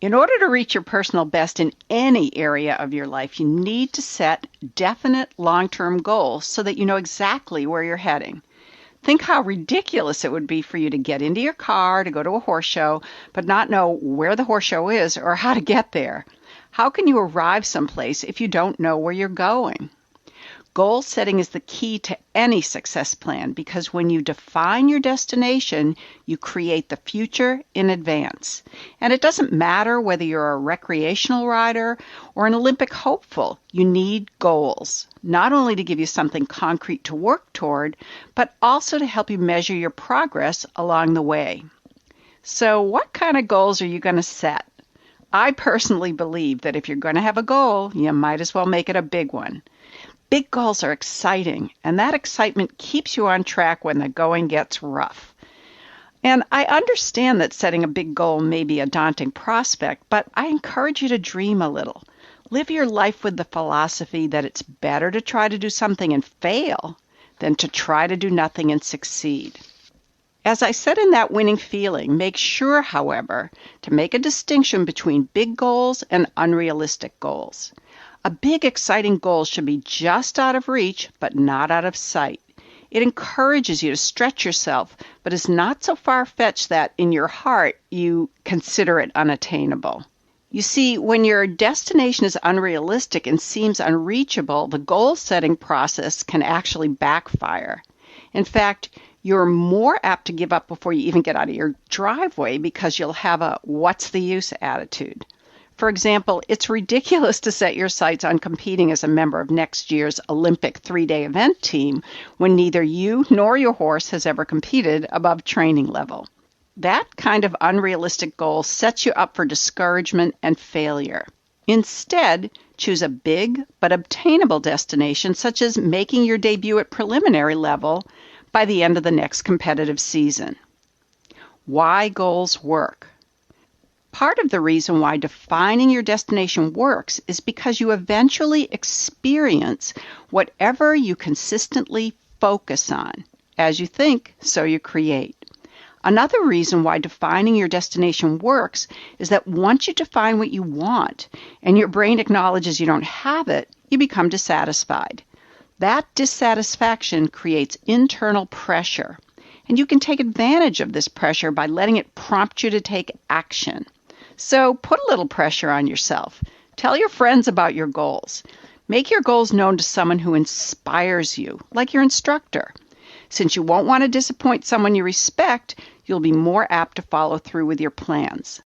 In order to reach your personal best in any area of your life, you need to set definite long-term goals so that you know exactly where you're heading. Think how ridiculous it would be for you to get into your car to go to a horse show, but not know where the horse show is or how to get there. How can you arrive someplace if you don't know where you're going? Goal setting is the key to any success plan because when you define your destination, you create the future in advance. And it doesn't matter whether you're a recreational rider or an Olympic hopeful, you need goals, not only to give you something concrete to work toward, but also to help you measure your progress along the way. So what kind of goals are you going to set? I personally believe that if you're going to have a goal, you might as well make it a big one. Big goals are exciting, and that excitement keeps you on track when the going gets rough. And I understand that setting a big goal may be a daunting prospect, but I encourage you to dream a little. Live your life with the philosophy that it's better to try to do something and fail than to try to do nothing and succeed. As I said in that winning feeling, make sure, however, to make a distinction between big goals and unrealistic goals. A big, exciting goal should be just out of reach, but not out of sight. It encourages you to stretch yourself, but is not so far-fetched that in your heart you consider it unattainable. You see, when your destination is unrealistic and seems unreachable, the goal-setting process can actually backfire. In fact, you're more apt to give up before you even get out of your driveway because you'll have a what's the use attitude. For example, it's ridiculous to set your sights on competing as a member of next year's Olympic 3-day event team when neither you nor your horse has ever competed above training level. That kind of unrealistic goal sets you up for discouragement and failure. Instead, choose a big but obtainable destination, such as making your debut at preliminary level by the end of the next competitive season. Why goals work? Part of the reason why defining your destination works is because you eventually experience whatever you consistently focus on. As you think, so you create. Another reason why defining your destination works is that once you define what you want and your brain acknowledges you don't have it, you become dissatisfied. That dissatisfaction creates internal pressure, and you can take advantage of this pressure by letting it prompt you to take action. So put a little pressure on yourself. Tell your friends about your goals. Make your goals known to someone who inspires you, like your instructor. Since you won't want to disappoint someone you respect, you'll be more apt to follow through with your plans.